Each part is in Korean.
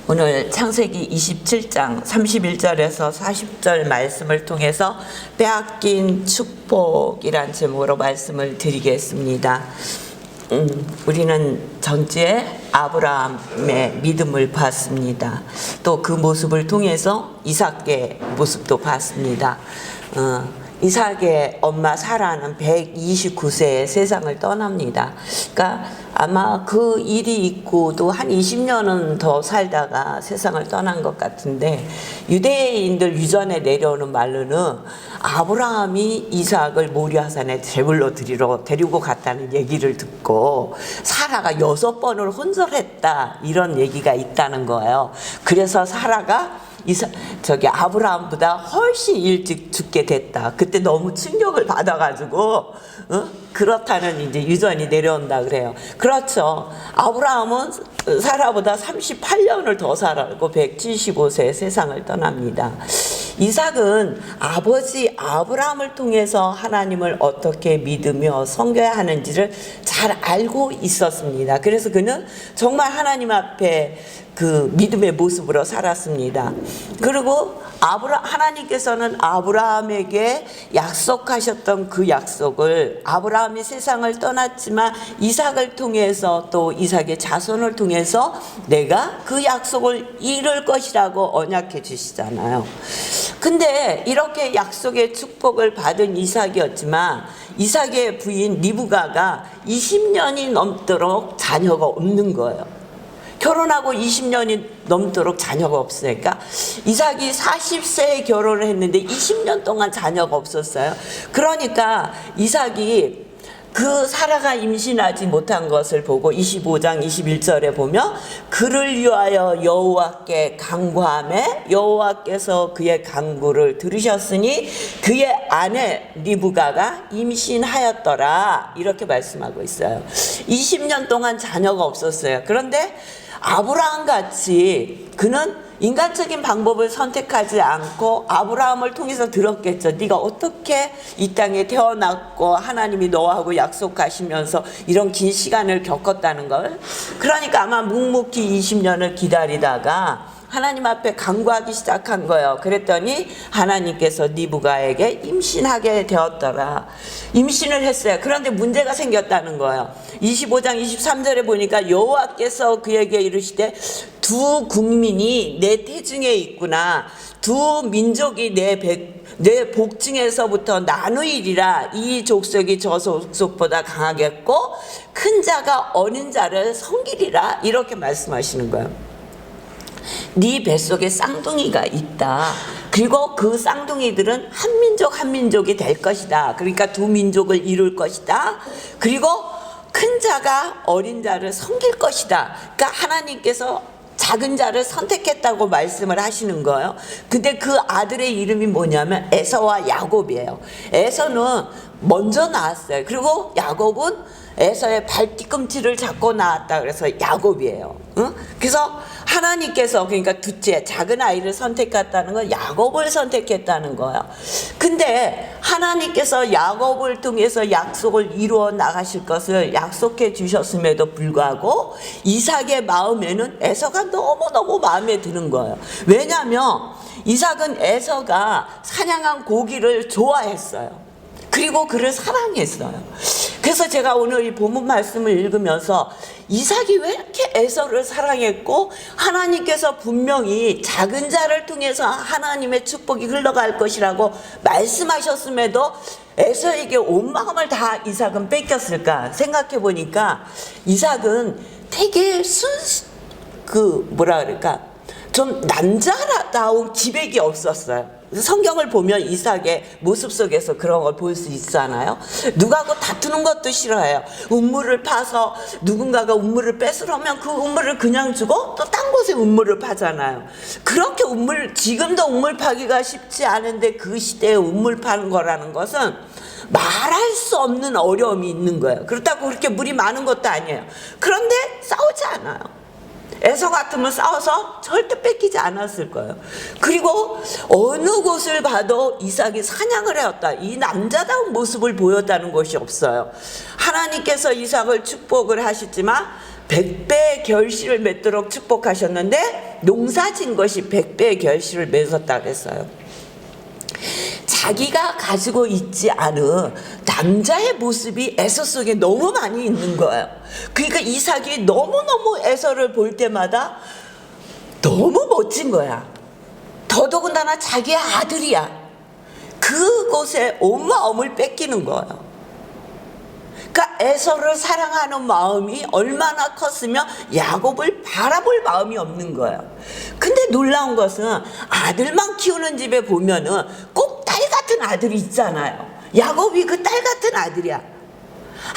오늘 창세기 27장 31절에서 40절 말씀을 통해서 빼앗긴 축복이란 제목으로 말씀을 드리겠습니다. 우리는 전주에 아브라함의 믿음을 봤습니다. 또 그 모습을 통해서 이삭의 모습도 봤습니다. 이삭의 엄마 사라는 129세에 세상을 떠납니다. 그러니까 아마 그 일이 있고도 한 20년은 더 살다가 세상을 떠난 것 같은데, 유대인들 유전에 내려오는 말로는 아브라함이 이삭을 모리아산에 제물로 드리러 데리고 갔다는 얘기를 듣고 사라가 6번을 혼절했다, 이런 얘기가 있다는 거예요. 그래서 사라가 아브라함보다 훨씬 일찍 죽게 됐다. 그때 너무 충격을 받아가지고, 그렇다는 이제 유전이 내려온다 그래요. 그렇죠. 아브라함은 사라보다 38년을 더 살았고 175세에 세상을 떠납니다. 이삭은 아버지 아브라함을 통해서 하나님을 어떻게 믿으며 섬겨야 하는지를 잘 알고 있었습니다. 그래서 그는 정말 하나님 앞에 그 믿음의 모습으로 살았습니다. 그리고 하나님께서는 아브라함에게 약속하셨던 그 약속을, 아브라함이 세상을 떠났지만 이삭을 통해서 또 이삭의 자손을 통해서 내가 그 약속을 이룰 것이라고 언약해 주시잖아요. 근데 이렇게 약속의 축복을 받은 이삭이었지만 이삭의 부인 리브가가 20년이 넘도록 자녀가 없는 거예요. 결혼하고 20년이 넘도록 자녀가 없으니까 이삭이 40세에 결혼을 했는데 20년 동안 자녀가 없었어요. 그러니까 이삭이 그 사라가 임신하지 못한 것을 보고 25장 21절에 보면 그를 위하여 여호와께 간구하매 여호와께서 그의 간구를 들으셨으니 그의 아내 리브가가 임신하였더라, 이렇게 말씀하고 있어요. 20년 동안 자녀가 없었어요. 그런데 아브라함 같이 그는 인간적인 방법을 선택하지 않고 아브라함을 통해서 들었겠죠. 네가 어떻게 이 땅에 태어났고 하나님이 너하고 약속하시면서 이런 긴 시간을 겪었다는 걸. 그러니까 아마 묵묵히 20년을 기다리다가 하나님 앞에 간구하기 시작한 거예요. 그랬더니 하나님께서 리브가에게 임신하게 되었더라. 임신을 했어요. 그런데 문제가 생겼다는 거예요. 25장 23절에 보니까 여호와께서 그에게 이르시되 두 국민이 내 태중에 있구나. 두 민족이 내 복중에서부터 나누이리라. 이 족속이 저 족속보다 강하겠고 큰 자가 어린 자를 섬기리라, 이렇게 말씀하시는 거예요. 네 뱃속에 쌍둥이가 있다. 그리고 그 쌍둥이들은 한 민족 한 민족이 될 것이다. 그러니까 두 민족을 이룰 것이다. 그리고 큰 자가 어린 자를 섬길 것이다. 그러니까 하나님께서 작은 자를 선택했다고 말씀을 하시는 거예요. 근데 그 아들의 이름이 뭐냐면 에서와 야곱이에요. 에서는 먼저 낳았어요. 그리고 야곱은 에서의 발뒤꿈치를 잡고 낳았다 그래서 야곱이에요. 그래서 하나님께서, 그러니까 둘째 작은 아이를 선택했다는 건 야곱을 선택했다는 거예요. 근데 하나님께서 야곱을 통해서 약속을 이루어 나가실 것을 약속해 주셨음에도 불구하고 이삭의 마음에는 에서가 너무너무 마음에 드는 거예요. 왜냐하면 이삭은 에서가 사냥한 고기를 좋아했어요. 그리고 그를 사랑했어요. 그래서 제가 오늘 이 본문 말씀을 읽으면서 이삭이 왜 이렇게 에서를 사랑했고, 하나님께서 분명히 작은 자를 통해서 하나님의 축복이 흘러갈 것이라고 말씀하셨음에도 에서에게 온 마음을 다 이삭은 뺏겼을까 생각해 보니까 이삭은 되게 좀 남자다운 기백이 없었어요. 성경을 보면 이삭의 모습 속에서 그런 걸 볼 수 있잖아요. 누구하고 다투는 것도 싫어해요. 우물을 파서 누군가가 우물을 뺏으려면 그 우물을 그냥 주고 또 딴 곳에 우물을 파잖아요. 그렇게 지금도 우물 파기가 쉽지 않은데 그 시대에 우물 파는 거라는 것은 말할 수 없는 어려움이 있는 거예요. 그렇다고 그렇게 물이 많은 것도 아니에요. 그런데 싸우지 않아요. 에서 같으면 싸워서 절대 뺏기지 않았을 거예요. 그리고 어느 곳을 봐도 이삭이 사냥을 해왔다, 이 남자다운 모습을 보였다는 것이 없어요. 하나님께서 이삭을 축복을 하시지만 100배의 결실을 맺도록 축복하셨는데 농사진 것이 100배의 결실을 맺었다 그랬어요. 자기가 가지고 있지 않은 남자의 모습이 에서 속에 너무 많이 있는 거예요. 그러니까 이삭이 너무너무 에서를 볼 때마다 너무 멋진 거야. 더더군다나 자기의 아들이야. 그곳에 온 마음을 뺏기는 거예요. 그러니까 에서를 사랑하는 마음이 얼마나 컸으면 야곱을 바라볼 마음이 없는 거예요. 근데 놀라운 것은 아들만 키우는 집에 보면은 꼭 딸 같은 아들이 있잖아요. 야곱이 그 딸 같은 아들이야.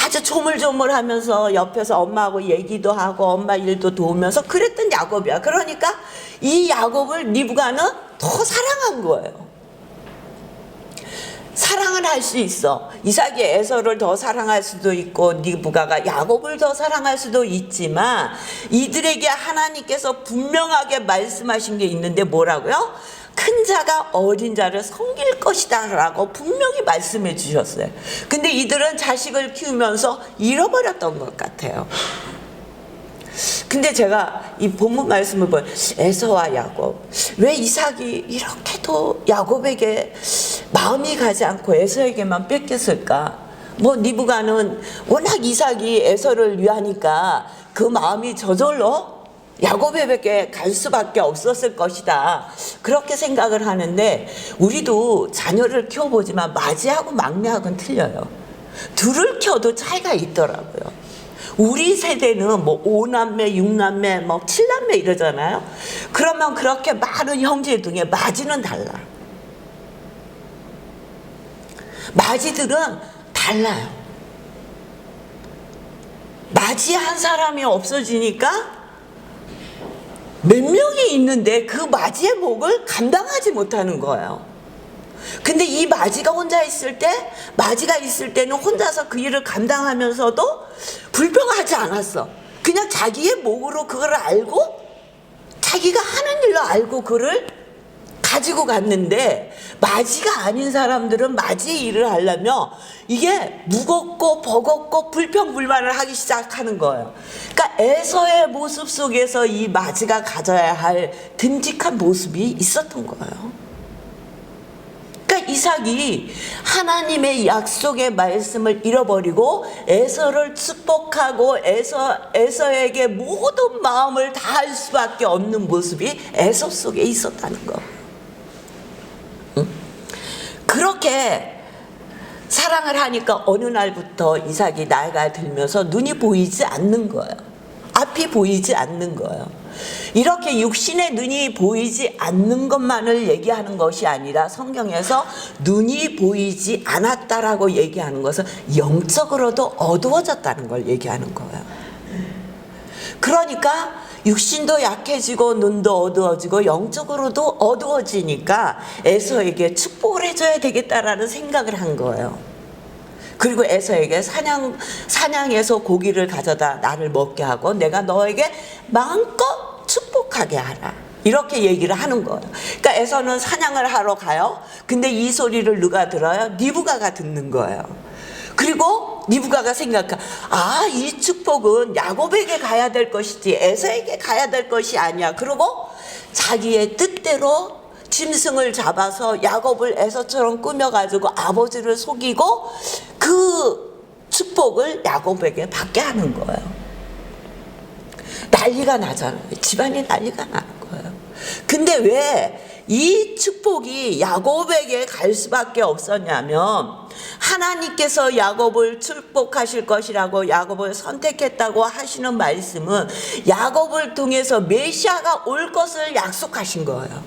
아주 조물조물하면서 옆에서 엄마하고 얘기도 하고 엄마 일도 도우면서 그랬던 야곱이야. 그러니까 이 야곱을 리브가는 더 사랑한 거예요. 사랑을 할 수 있어. 이삭이 에서를 더 사랑할 수도 있고 리브가가 야곱을 더 사랑할 수도 있지만 이들에게 하나님께서 분명하게 말씀하신 게 있는데 뭐라고요? 큰 자가 어린 자를 섬길 것이다 라고 분명히 말씀해 주셨어요. 근데 이들은 자식을 키우면서 잃어버렸던 것 같아요. 근데 제가 이 본문 말씀을 보면 에서와 야곱, 왜 이삭이 이렇게도 야곱에게 마음이 가지 않고 에서에게만 뺏겼을까? 뭐 리브가는 워낙 이삭이 에서를 위하니까 그 마음이 저절로 야곱에게 갈 수밖에 없었을 것이다. 그렇게 생각을 하는데 우리도 자녀를 키워보지만 맞이하고 막내하고는 틀려요. 둘을 키워도 차이가 있더라고요. 우리 세대는 뭐 5남매, 6남매, 뭐 7남매 이러잖아요. 그러면 그렇게 많은 형제 중에 맞이는 달라. 맞이들은 달라요. 맞이한 사람이 없어지니까 몇 명이 있는데 그 맞이의 몫을 감당하지 못하는 거예요. 근데 이 맞이가 혼자 있을 때, 맞이가 있을 때는 혼자서 그 일을 감당하면서도 불평하지 않았어. 그냥 자기의 몫으로 그걸 알고 자기가 하는 일로 알고 그를 가지고 갔는데 맞이가 아닌 사람들은 맞이의 일을 하려면 이게 무겁고 버겁고 불평불만을 하기 시작하는 거예요. 그러니까 에서의 모습 속에서 이 맞이가 가져야 할 듬직한 모습이 있었던 거예요. 그러니까 이삭이 하나님의 약속의 말씀을 잃어버리고 에서를 축복하고 에서에게 모든 마음을 다할 수밖에 없는 모습이 에서 속에 있었다는 거. 그렇게 사랑을 하니까 어느 날부터 이삭이 나이가 들면서 눈이 보이지 않는 거예요. 앞이 보이지 않는 거예요. 이렇게 육신의 눈이 보이지 않는 것만을 얘기하는 것이 아니라 성경에서 눈이 보이지 않았다라고 얘기하는 것은 영적으로도 어두워졌다는 걸 얘기하는 거예요. 그러니까 육신도 약해지고 눈도 어두워지고 영적으로도 어두워지니까 에서에게 축복을 해줘야 되겠다라는 생각을 한 거예요. 그리고 에서에게 사냥에서 고기를 가져다 나를 먹게 하고 내가 너에게 마음껏 축복하게 하라. 이렇게 얘기를 하는 거예요. 그러니까 에서는 사냥을 하러 가요. 근데 이 소리를 누가 들어요? 리브가가 듣는 거예요. 그리고 리브가가 생각해, 이 축복은 야곱에게 가야 될 것이지 에서에게 가야 될 것이 아니야. 그리고 자기의 뜻대로 짐승을 잡아서 야곱을 에서처럼 꾸며가지고 아버지를 속이고 그 축복을 야곱에게 받게 하는 거예요. 난리가 나잖아요. 집안이 난리가 나는 거예요. 근데 왜 이 축복이 야곱에게 갈 수밖에 없었냐면 하나님께서 야곱을 축복하실 것이라고 야곱을 선택했다고 하시는 말씀은 야곱을 통해서 메시아가 올 것을 약속하신 거예요.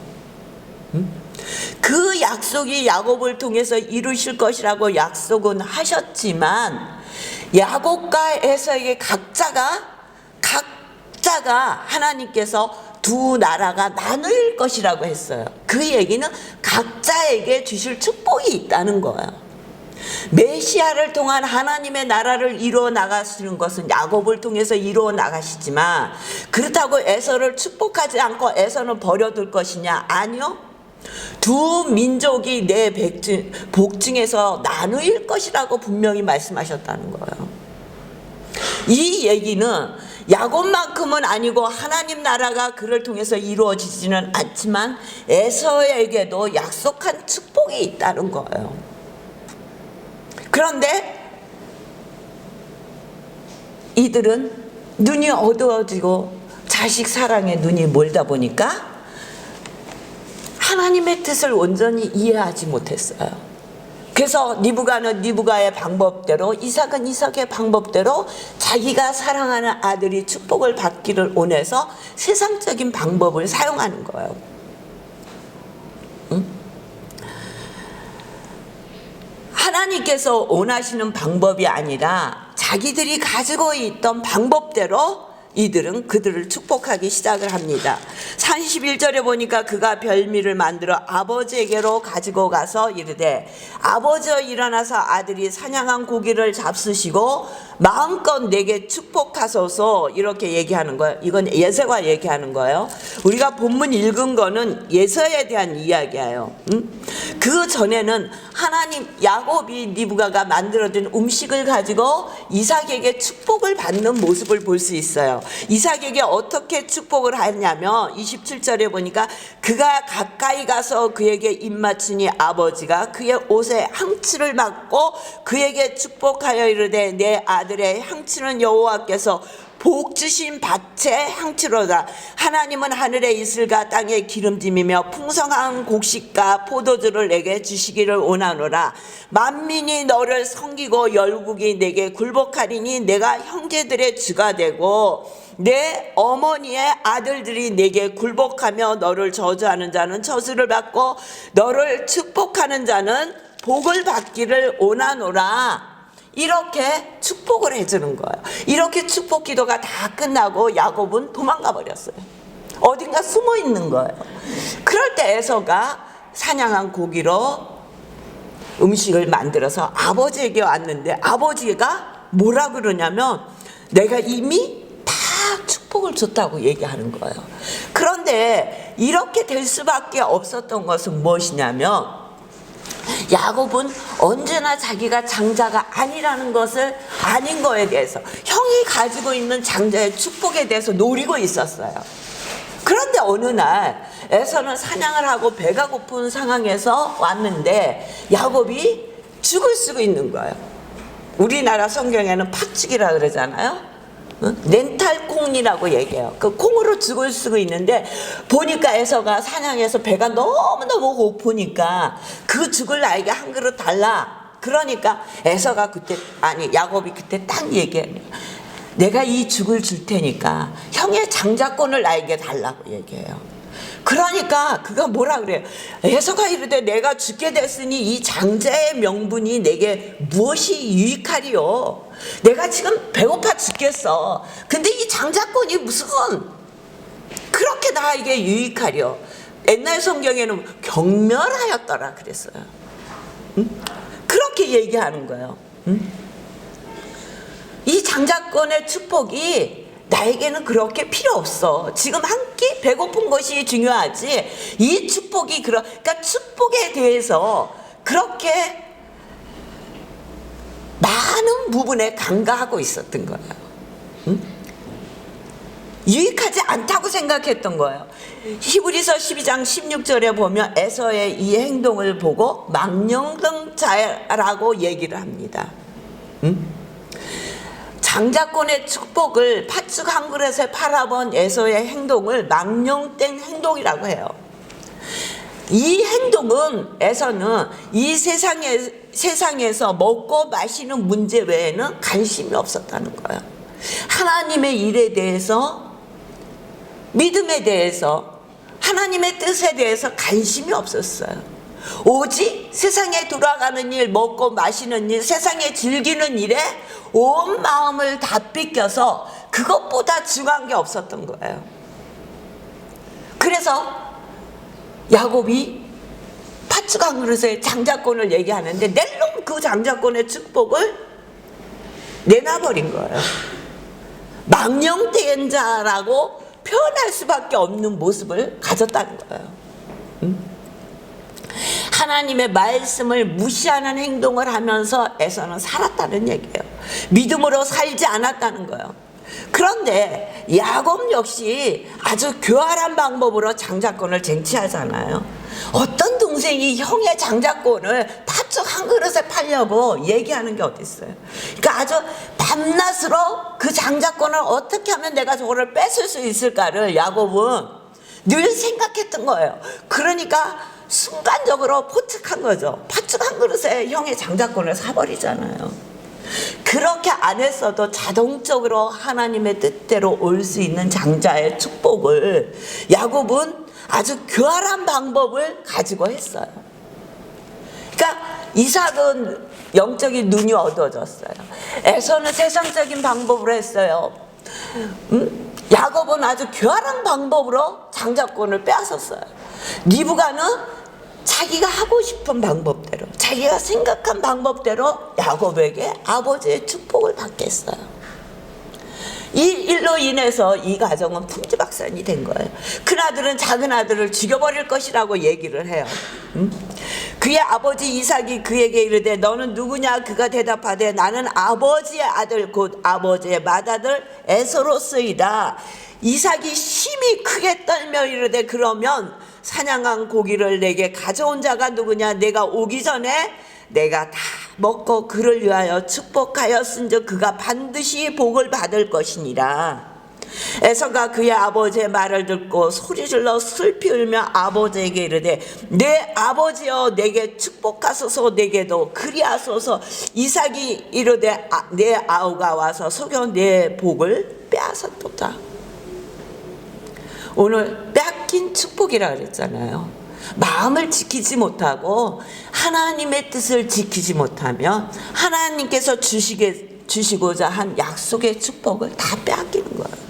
그 약속이 야곱을 통해서 이루실 것이라고 약속은 하셨지만 야곱과 에서에게 각자가 하나님께서 두 나라가 나눌 것이라고 했어요. 그 얘기는 각자에게 주실 축복이 있다는 거예요. 메시아를 통한 하나님의 나라를 이루어 나가시는 것은 야곱을 통해서 이루어 나가시지만 그렇다고 에서를 축복하지 않고 에서는 버려둘 것이냐? 아니요. 두 민족이 내 복중에서 나누일 것이라고 분명히 말씀하셨다는 거예요. 이 얘기는 야곱만큼은 아니고 하나님 나라가 그를 통해서 이루어지지는 않지만 에서에게도 약속한 축복이 있다는 거예요. 그런데 이들은 눈이 어두워지고 자식 사랑에 눈이 멀다 보니까 하나님의 뜻을 온전히 이해하지 못했어요. 그래서 리브가는 리브가의 방법대로, 이삭은 이삭의 방법대로 자기가 사랑하는 아들이 축복을 받기를 원해서 세상적인 방법을 사용하는 거예요. 응? 하나님께서 원하시는 방법이 아니라 자기들이 가지고 있던 방법대로 이들은 그들을 축복하기 시작을 합니다. 31절에 보니까 그가 별미를 만들어 아버지에게로 가지고 가서 이르되 아버지여 일어나서 아들이 사냥한 고기를 잡수시고 마음껏 내게 축복하소서, 이렇게 얘기하는 거예요. 이건 예서가 얘기하는 거예요. 우리가 본문 읽은 거는 예서에 대한 이야기예요. 그 전에는 하나님, 야곱이 리브가가 만들어준 음식을 가지고 이삭에게 축복을 받는 모습을 볼 수 있어요. 이삭에게 어떻게 축복을 하냐면 27절에 보니까 그가 가까이 가서 그에게 입맞추니 아버지가 그의 옷에 향취를 맡고 그에게 축복하여 이르되 내 아들의 향취는 여호와께서 복 주신 밭의 향취로다. 하나님은 하늘의 이슬과 땅의 기름짐이며 풍성한 곡식과 포도주를 내게 주시기를 원하노라. 만민이 너를 섬기고 열국이 내게 굴복하리니 내가 형제들의 주가 되고 내 어머니의 아들들이 내게 굴복하며 너를 저주하는 자는 저주를 받고 너를 축복하는 자는 복을 받기를 원하노라. 이렇게 축복을 해주는 거예요. 이렇게 축복 기도가 다 끝나고 야곱은 도망가 버렸어요. 어딘가 숨어 있는 거예요. 그럴 때 에서가 사냥한 고기로 음식을 만들어서 아버지에게 왔는데 아버지가 뭐라 그러냐면 내가 이미 다 축복을 줬다고 얘기하는 거예요. 그런데 이렇게 될 수밖에 없었던 것은 무엇이냐면 야곱은 언제나 자기가 장자가 아니라는 것을 아닌 거에 대해서, 형이 가지고 있는 장자의 축복에 대해서 노리고 있었어요. 그런데 어느 날 에서는 사냥을 하고 배가 고픈 상황에서 왔는데 야곱이 죽을 쓰고 있는 거예요. 우리나라 성경에는 팥죽이라 그러잖아요. 렌탈콩이라고 얘기해요. 그 콩으로 죽을 쓰고 있는데 보니까 에서가 사냥해서 배가 너무너무 고프니까 그 죽을 나에게 한 그릇 달라. 그러니까 에서가 그때, 아니 야곱이 그때 딱 얘기해요. 내가 이 죽을 줄 테니까 형의 장자권을 나에게 달라고 얘기해요. 그러니까 그가 뭐라 그래요? 에서가 이르되 내가 죽게 됐으니 이 장자의 명분이 내게 무엇이 유익하리요? 내가 지금 배고파 죽겠어. 근데 이 장자권이 무슨 그렇게 나에게 유익하려? 옛날 성경에는 경멸하였더라 그랬어요. 응? 그렇게 얘기하는 거예요. 응? 이 장자권의 축복이 나에게는 그렇게 필요 없어. 지금 한 끼 배고픈 것이 중요하지. 이 축복이 그러니까 축복에 대해서 그렇게 많은 부분에 간과하고 있었던 거예요. 응? 유익하지 않다고 생각했던 거예요. 히브리서 12장 16절에 보면 에서의 이 행동을 보고 망령등자라고 얘기를 합니다. 응? 장자권의 축복을 팥죽 한 그릇에 팔아본 에서의 행동을 망령된 행동이라고 해요. 이 행동은 에서는 이 세상에서 먹고 마시는 문제 외에는 관심이 없었다는 거예요. 하나님의 일에 대해서, 믿음에 대해서, 하나님의 뜻에 대해서 관심이 없었어요. 오직 세상에 돌아가는 일, 먹고 마시는 일, 세상에 즐기는 일에 온 마음을 다 뺏겨서 그것보다 중요한 게 없었던 거예요. 그래서 야곱이 팥죽 한 그릇에 장자권을 얘기하는데 낼름 그 장자권의 축복을 내놔버린 거예요. 망령된 자라고 표현할 수밖에 없는 모습을 가졌다는 거예요. 하나님의 말씀을 무시하는 행동을 하면서 에서는 살았다는 얘기예요. 믿음으로 살지 않았다는 거예요. 그런데 야곱 역시 아주 교활한 방법으로 장자권을 쟁취하잖아요. 어떤 동생이 형의 장자권을 팥죽 한 그릇에 팔려고 얘기하는 게 어디 있어요. 그러니까 아주 밤낮으로 그 장자권을 어떻게 하면 내가 저거를 뺏을 수 있을까를 야곱은 늘 생각했던 거예요. 그러니까 순간적으로 포착한 거죠. 팥죽 한 그릇에 형의 장자권을 사버리잖아요. 그렇게 안 했어도 자동적으로 하나님의 뜻대로 올 수 있는 장자의 축복을 야곱은 아주 교활한 방법을 가지고 했어요. 그러니까 이삭은 영적인 눈이 어두워졌어요. 에서는 세상적인 방법으로 했어요. 야곱은 아주 교활한 방법으로 장자권을 빼앗았어요. 리브가는 자기가 하고 싶은 방법대로, 자기가 생각한 방법대로 야곱에게 아버지의 축복을 받겠어요. 이 일로 인해서 이 가정은 풍지박산이 된 거예요. 큰아들은 작은 아들을 죽여버릴 것이라고 얘기를 해요. 그의 아버지 이삭이 그에게 이르되 너는 누구냐? 그가 대답하되 나는 아버지의 아들 곧 아버지의 맏아들 에서로서이다. 이삭이 심히 크게 떨며 이르되 그러면 사냥한 고기를 내게 가져온 자가 누구냐? 내가 오기 전에 내가 다 먹고 그를 위하여 축복하였은즉 그가 반드시 복을 받을 것이니라. 에서가 그의 아버지의 말을 듣고 소리질러 슬피 울며 아버지에게 이르되 내 아버지여 내게 축복하소서 내게도 그리하소서. 이삭이 이르되 내 아우가 와서 속여 내 복을 빼앗았도다. 오늘 뺏긴 축복이라 그랬잖아요. 마음을 지키지 못하고 하나님의 뜻을 지키지 못하면 하나님께서 주시고자 한 약속의 축복을 다 빼앗기는 거예요.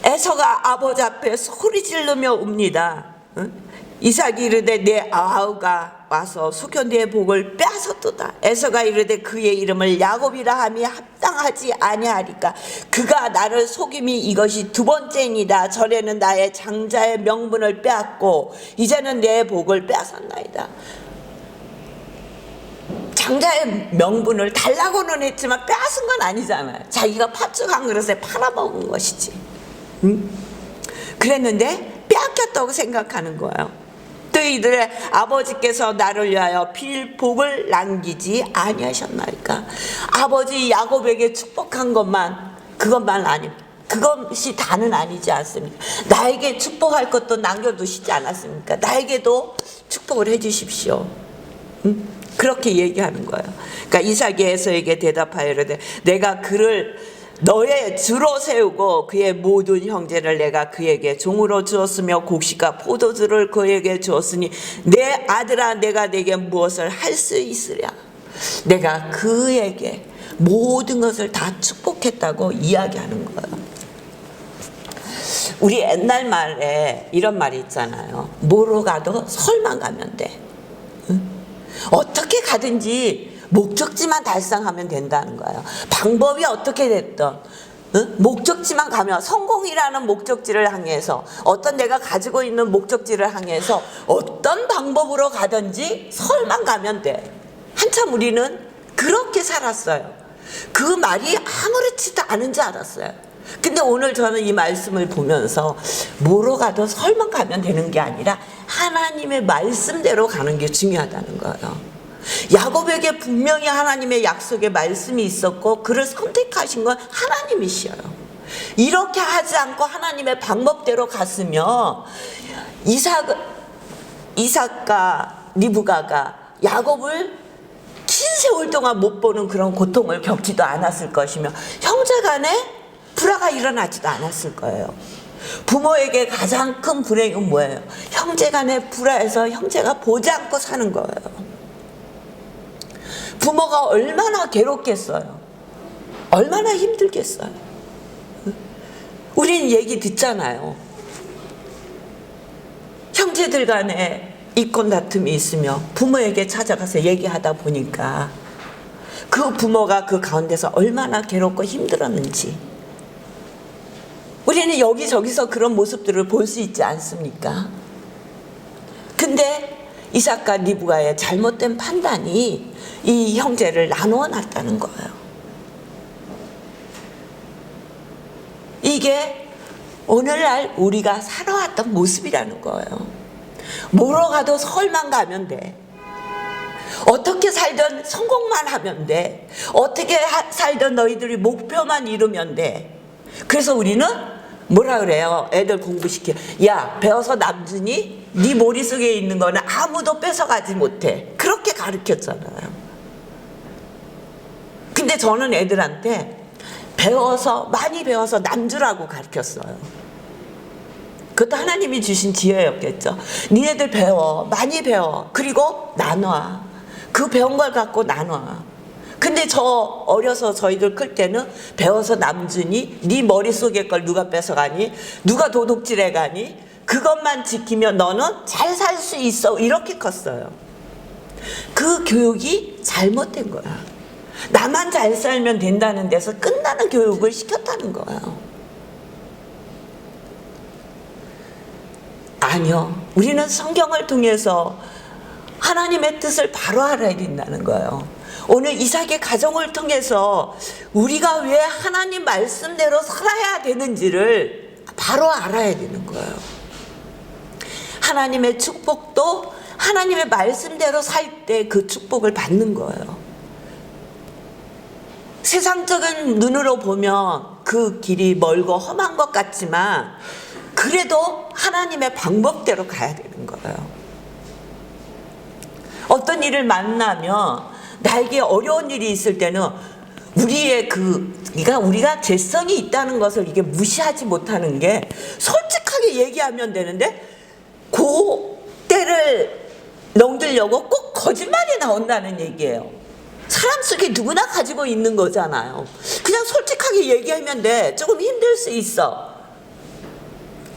에서가 아버지 앞에 소리 지르며 웁니다. 이삭이 이르되 내 아우가 와서 속여 내 복을 빼앗았도다. 에서가 이르되 그의 이름을 야곱이라 함이 합당하지 아니하리까. 그가 나를 속임이 이것이 두 번째이니다. 전에는 나의 장자의 명분을 빼앗고 이제는 내 복을 빼앗았나이다. 장자의 명분을 달라고는 했지만 빼앗은 건 아니잖아요. 자기가 팥죽 한 그릇에 팔아먹은 것이지. 그랬는데 빼앗겼다고 생각하는 거예요. 또 이들의 아버지께서 나를 위하여 빌 복을 남기지 아니하셨나이까. 아버지 야곱에게 축복한 것만 그것만 아닙니다. 그것이 다는 아니지 않습니까? 나에게 축복할 것도 남겨두시지 않았습니까? 나에게도 축복을 해주십시오. 그렇게 얘기하는 거예요. 그러니까 이삭이 에서에게 대답하여 이르되 내가 그를 너의 주로 세우고 그의 모든 형제를 내가 그에게 종으로 주었으며 곡식과 포도주를 그에게 주었으니 내 아들아 내가 내게 무엇을 할 수 있으랴. 내가 그에게 모든 것을 다 축복했다고 이야기하는 거예요. 우리 옛날 말에 이런 말이 있잖아요. 뭐로 가도 설만 가면 돼. 어떻게 가든지 목적지만 달성하면 된다는 거예요. 방법이 어떻게 됐든 목적지만 가면 성공이라는 목적지를 향해서 어떤 내가 가지고 있는 목적지를 향해서 어떤 방법으로 가든지 설만 가면 돼. 한참 우리는 그렇게 살았어요. 그 말이 아무렇지도 않은 줄 알았어요. 근데 오늘 저는 이 말씀을 보면서 뭐로 가도 설만 가면 되는 게 아니라 하나님의 말씀대로 가는 게 중요하다는 거예요. 야곱에게 분명히 하나님의 약속의 말씀이 있었고 그를 선택하신 건 하나님이시여요. 이렇게 하지 않고 하나님의 방법대로 갔으며 이삭과 리브가가 야곱을 긴 세월 동안 못 보는 그런 고통을 겪지도 않았을 것이며 형제간에 불화가 일어나지도 않았을 거예요. 부모에게 가장 큰 불행은 뭐예요? 형제간에 불화해서 형제가 보지 않고 사는 거예요. 부모가 얼마나 괴롭겠어요. 얼마나 힘들겠어요. 우린 얘기 듣잖아요. 형제들 간에 이권 다툼이 있으며 부모에게 찾아가서 얘기하다 보니까 그 부모가 그 가운데서 얼마나 괴롭고 힘들었는지 우리는 여기저기서 그런 모습들을 볼 수 있지 않습니까? 근데 이삭과 리브가의 잘못된 판단이 이 형제를 나누어 놨다는 거예요. 이게 오늘날 우리가 살아왔던 모습이라는 거예요. 뭐로 가도 서울만 가면 돼. 어떻게 살든 성공만 하면 돼. 어떻게 살든 너희들이 목표만 이루면 돼. 그래서 우리는 뭐라 그래요? 애들 공부시켜. 야, 배워서 남주니? 네 머릿속에 있는 거는 아무도 뺏어가지 못해. 그렇게 가르쳤잖아요. 근데 저는 애들한테 많이 배워서 남주라고 가르쳤어요. 그것도 하나님이 주신 지혜였겠죠. 니네들 배워, 많이 배워. 그리고 나눠. 그 배운 걸 갖고 나눠. 근데 저 어려서 저희들 클 때는 배워서 남주니? 네 머릿속에 걸 누가 뺏어가니? 누가 도둑질해 가니? 그것만 지키면 너는 잘 살 수 있어. 이렇게 컸어요. 그 교육이 잘못된 거야. 나만 잘 살면 된다는 데서 끝나는 교육을 시켰다는 거예요. 아니요. 우리는 성경을 통해서 하나님의 뜻을 바로 알아야 된다는 거예요. 오늘 이삭의 가정을 통해서 우리가 왜 하나님 말씀대로 살아야 되는지를 바로 알아야 되는 거예요. 하나님의 축복도 하나님의 말씀대로 살 때 그 축복을 받는 거예요. 세상적인 눈으로 보면 그 길이 멀고 험한 것 같지만 그래도 하나님의 방법대로 가야 되는 거예요. 어떤 일을 만나면 나에게 어려운 일이 있을 때는 우리가 재성이 있다는 것을 이게 무시하지 못하는 게 솔직하게 얘기하면 되는데 그 때를 넘기려고 꼭 거짓말이 나온다는 얘기예요. 사람 속에 누구나 가지고 있는 거잖아요. 그냥 솔직하게 얘기하면 돼. 조금 힘들 수 있어.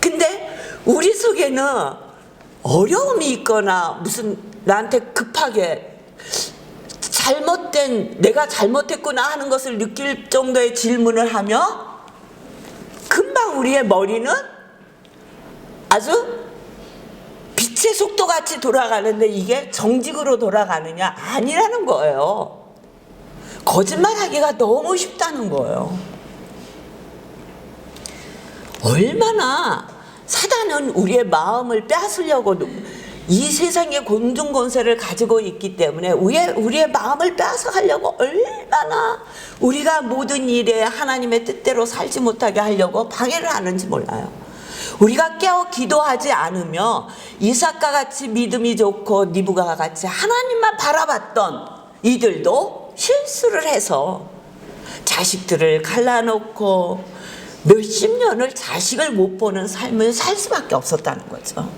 근데 우리 속에는 어려움이 있거나 무슨 나한테 급하게 내가 잘못했구나 하는 것을 느낄 정도의 질문을 하면 금방 우리의 머리는 아주 빛의 속도같이 돌아가는데 이게 정직으로 돌아가느냐? 아니라는 거예요. 거짓말하기가 너무 쉽다는 거예요. 얼마나 사단은 우리의 마음을 빼앗으려고 이 세상의 곤중곤세를 가지고 있기 때문에 우리의 마음을 빼앗아가려고 얼마나 우리가 모든 일에 하나님의 뜻대로 살지 못하게 하려고 방해를 하는지 몰라요. 우리가 깨어 기도하지 않으며 이삭과 같이 믿음이 좋고 리브가와 같이 하나님만 바라봤던 이들도 실수를 해서 자식들을 갈라놓고 몇십 년을 자식을 못 보는 삶을 살 수밖에 없었다는 거죠.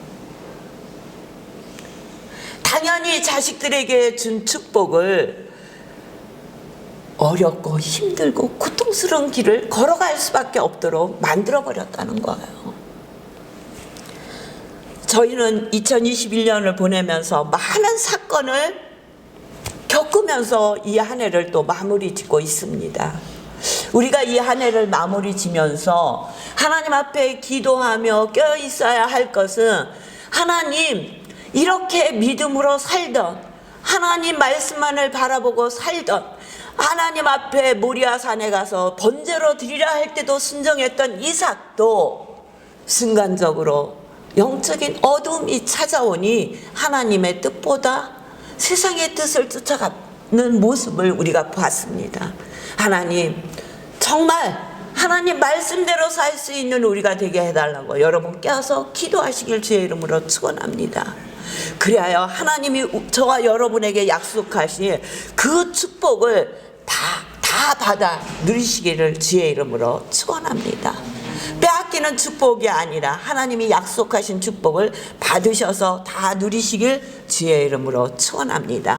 당연히 자식들에게 준 축복을 어렵고 힘들고 고통스러운 길을 걸어갈 수밖에 없도록 만들어버렸다는 거예요. 저희는 2021년을 보내면서 많은 사건을 겪으면서 이 한 해를 또 마무리 짓고 있습니다. 우리가 이 한 해를 마무리 지면서 하나님 앞에 기도하며 껴 있어야 할 것은 하나님 이렇게 믿음으로 살던 하나님 말씀만을 바라보고 살던 하나님 앞에 모리아 산에 가서 번제로 드리라 할 때도 순종했던 이삭도 순간적으로 영적인 어둠이 찾아오니 하나님의 뜻보다 세상의 뜻을 쫓아가는 모습을 우리가 보았습니다. 하나님 정말 하나님 말씀대로 살 수 있는 우리가 되게 해달라고 여러분 껴서 기도하시길 주의 이름으로 축원합니다. 그리하여 하나님이 저와 여러분에게 약속하신 그 축복을 다 받아 누리시기를 주의 이름으로 축원합니다. 빼앗기는 축복이 아니라 하나님이 약속하신 축복을 받으셔서 다 누리시길 주의 이름으로 축원합니다.